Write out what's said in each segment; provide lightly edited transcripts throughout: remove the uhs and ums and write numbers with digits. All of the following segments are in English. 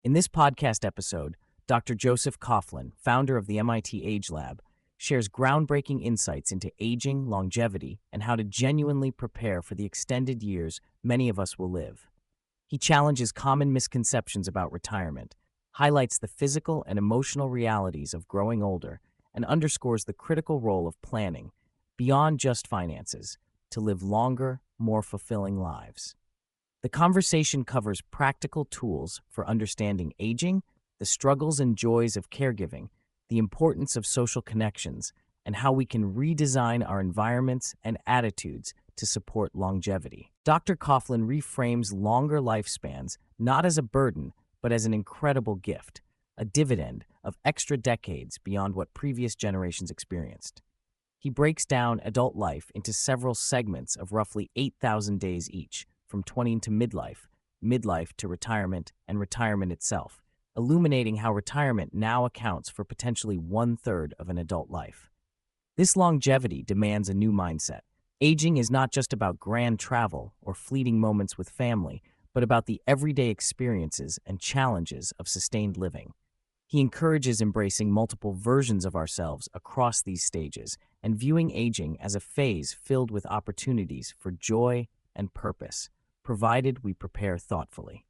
In this podcast episode, Dr. Joseph Coughlin, founder of the MIT Age Lab, shares groundbreaking insights into aging, longevity, and how to genuinely prepare for the extended years many of us will live. He challenges common misconceptions about retirement, highlights the physical and emotional realities of growing older, and underscores the critical role of planning, beyond just finances, to live longer, more fulfilling lives. The conversation covers practical tools for understanding aging, the struggles and joys of caregiving, the importance of social connections, and how we can redesign our environments and attitudes to support longevity. Dr. Coughlin reframes longer lifespans not as a burden, but as an incredible gift, a dividend of extra decades beyond what previous generations experienced. He breaks down adult life into several segments of roughly 8,000 days each, from 20 to midlife, midlife to retirement, and retirement itself, illuminating how retirement now accounts for potentially one-third of an adult life. This longevity demands a new mindset. Aging is not just about grand travel or fleeting moments with family, but about the everyday experiences and challenges of sustained living. He encourages embracing multiple versions of ourselves across these stages and viewing aging as a phase filled with opportunities for joy and purpose, provided we prepare thoughtfully.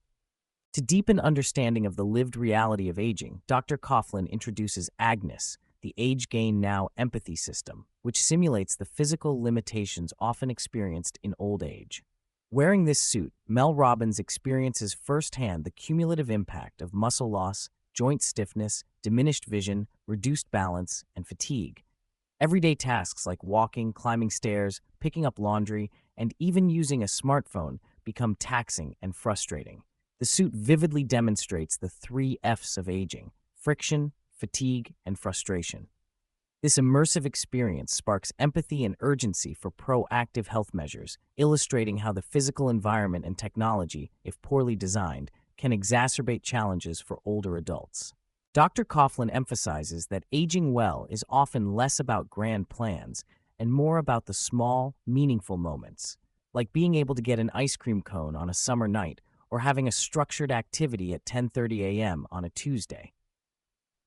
To deepen understanding of the lived reality of aging, Dr. Coughlin introduces Agnes, the Age Gain Now empathy system, which simulates the physical limitations often experienced in old age. Wearing this suit, Mel Robbins experiences firsthand the cumulative impact of muscle loss, joint stiffness, diminished vision, reduced balance, and fatigue. Everyday tasks like walking, climbing stairs, picking up laundry, and even using a smartphone become taxing and frustrating. The suit vividly demonstrates the 3 F's of aging: friction, fatigue, and frustration. This immersive experience sparks empathy and urgency for proactive health measures, illustrating how the physical environment and technology, if poorly designed, can exacerbate challenges for older adults. Dr. Coughlin emphasizes that aging well is often less about grand plans and more about the small, meaningful moments, like being able to get an ice cream cone on a summer night or having a structured activity at 10:30 a.m. on a Tuesday.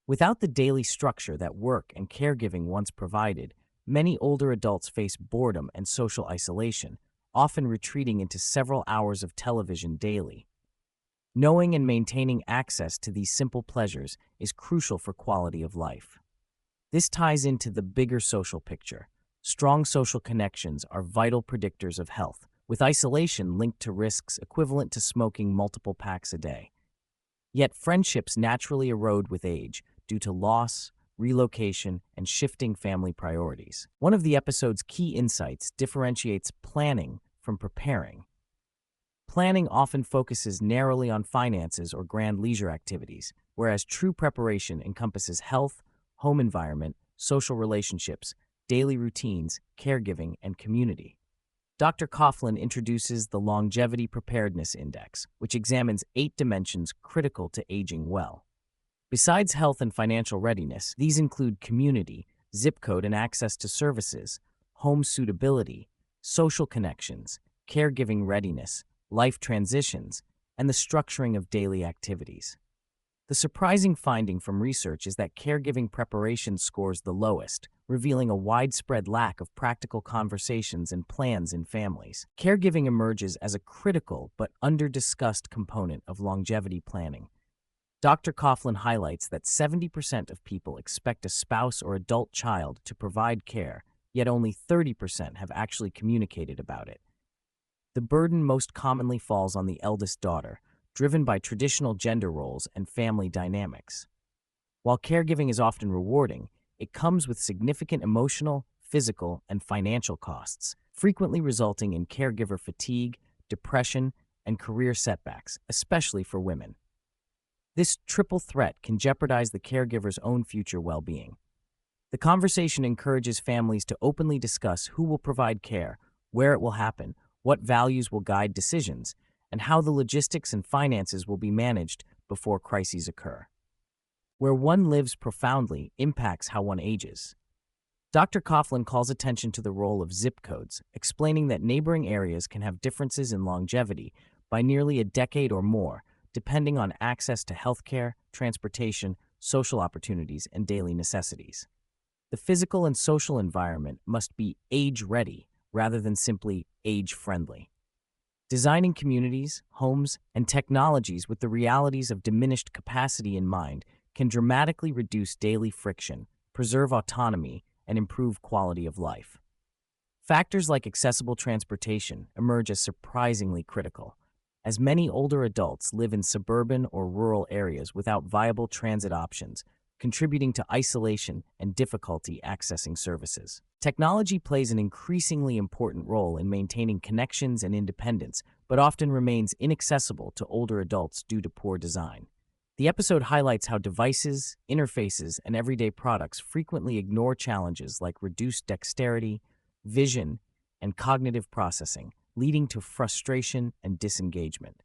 Without the daily structure that work and caregiving once provided, many older adults face boredom and social isolation, often retreating into several hours of television daily. Knowing and maintaining access to these simple pleasures is crucial for quality of life. This ties into the bigger social picture. Strong social connections are vital predictors of health, with isolation linked to risks equivalent to smoking multiple packs a day. Yet friendships naturally erode with age due to loss, relocation, and shifting family priorities. One of the episode's key insights differentiates planning from preparing. Planning often focuses narrowly on finances or grand leisure activities, whereas true preparation encompasses health, home environment, social relationships, daily routines, caregiving, and community. Dr. Coughlin introduces the Longevity Preparedness Index, which examines 8 dimensions critical to aging well. Besides health and financial readiness, these include community, zip code and access to services, home suitability, social connections, caregiving readiness, life transitions, and the structuring of daily activities. The surprising finding from research is that caregiving preparation scores the lowest, revealing a widespread lack of practical conversations and plans in families. Caregiving emerges as a critical but under-discussed component of longevity planning. Dr. Coughlin highlights that 70% of people expect a spouse or adult child to provide care, yet only 30% have actually communicated about it. The burden most commonly falls on the eldest daughter, driven by traditional gender roles and family dynamics. While caregiving is often rewarding, it comes with significant emotional, physical, and financial costs, frequently resulting in caregiver fatigue, depression, and career setbacks, especially for women. This triple threat can jeopardize the caregiver's own future well-being. The conversation encourages families to openly discuss who will provide care, where it will happen, what values will guide decisions, and how the logistics and finances will be managed before crises occur. Where one lives profoundly impacts how one ages. Dr. Coughlin calls attention to the role of zip codes, explaining that neighboring areas can have differences in longevity by nearly a decade or more, depending on access to healthcare, transportation, social opportunities, and daily necessities. The physical and social environment must be age-ready rather than simply age-friendly. Designing communities, homes, and technologies with the realities of diminished capacity in mind can dramatically reduce daily friction, preserve autonomy, and improve quality of life. Factors like accessible transportation emerge as surprisingly critical, as many older adults live in suburban or rural areas without viable transit options, contributing to isolation and difficulty accessing services. Technology plays an increasingly important role in maintaining connections and independence, but often remains inaccessible to older adults due to poor design. The episode highlights how devices, interfaces, and everyday products frequently ignore challenges like reduced dexterity, vision, and cognitive processing, leading to frustration and disengagement.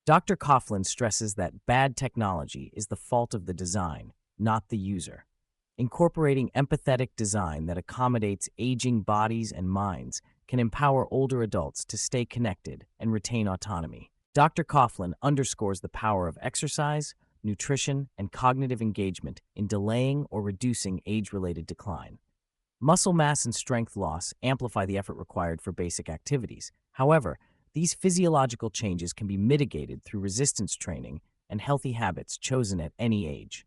Dr. Coughlin stresses that bad technology is the fault of the design, not the user. Incorporating empathetic design that accommodates aging bodies and minds can empower older adults to stay connected and retain autonomy. Dr. Coughlin underscores the power of exercise, nutrition, and cognitive engagement in delaying or reducing age-related decline. Muscle mass and strength loss amplify the effort required for basic activities. However, these physiological changes can be mitigated through resistance training and healthy habits chosen at any age.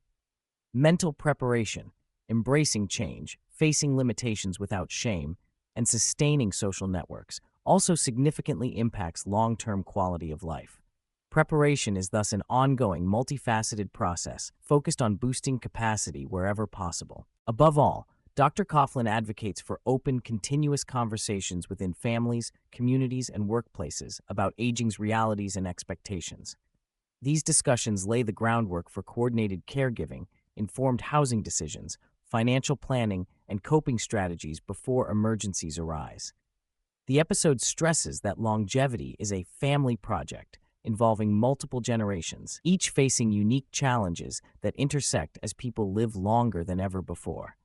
Mental preparation, embracing change, facing limitations without shame, and sustaining social networks also significantly impacts long-term quality of life. Preparation is thus an ongoing, multifaceted process focused on boosting capacity wherever possible. Above all, Dr. Coughlin advocates for open, continuous conversations within families, communities, and workplaces about aging's realities and expectations. These discussions lay the groundwork for coordinated caregiving, informed housing decisions, financial planning, and coping strategies before emergencies arise. The episode stresses that longevity is a family project involving multiple generations, each facing unique challenges that intersect as people live longer than ever before.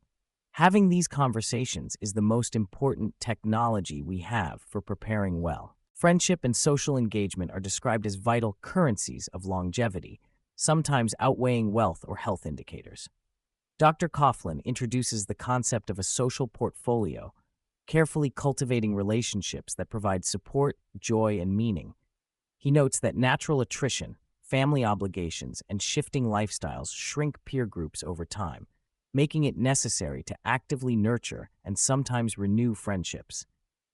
Having these conversations is the most important technology we have for preparing well. Friendship and social engagement are described as vital currencies of longevity, sometimes outweighing wealth or health indicators. Dr. Coughlin introduces the concept of a social portfolio, carefully cultivating relationships that provide support, joy, and meaning. He notes that natural attrition, family obligations, and shifting lifestyles shrink peer groups over time, making it necessary to actively nurture and sometimes renew friendships.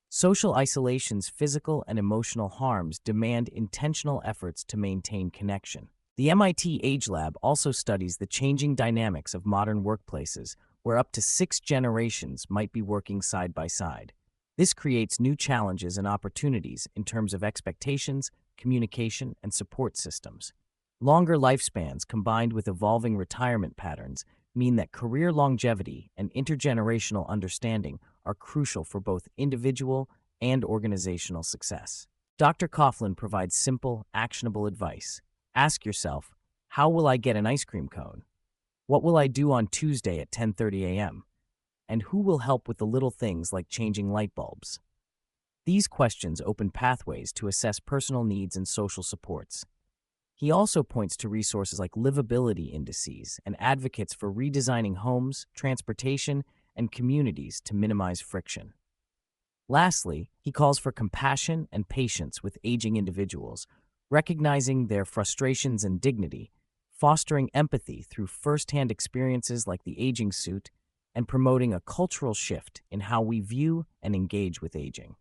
Social isolation's physical and emotional harms demand intentional efforts to maintain connection. The MIT Age Lab also studies the changing dynamics of modern workplaces, where up to 6 generations might be working side by side. This creates new challenges and opportunities in terms of expectations, communication, and support systems. Longer lifespans combined with evolving retirement patterns mean that career longevity and intergenerational understanding are crucial for both individual and organizational success. Dr. Coughlin provides simple, actionable advice. Ask yourself, how will I get an ice cream cone? What will I do on Tuesday at 10:30 a.m.? And who will help with the little things like changing light bulbs? These questions open pathways to assess personal needs and social supports. He also points to resources like livability indices and advocates for redesigning homes, transportation, and communities to minimize friction. Lastly, he calls for compassion and patience with aging individuals, recognizing their frustrations and dignity, fostering empathy through firsthand experiences like the aging suit, and promoting a cultural shift in how we view and engage with aging.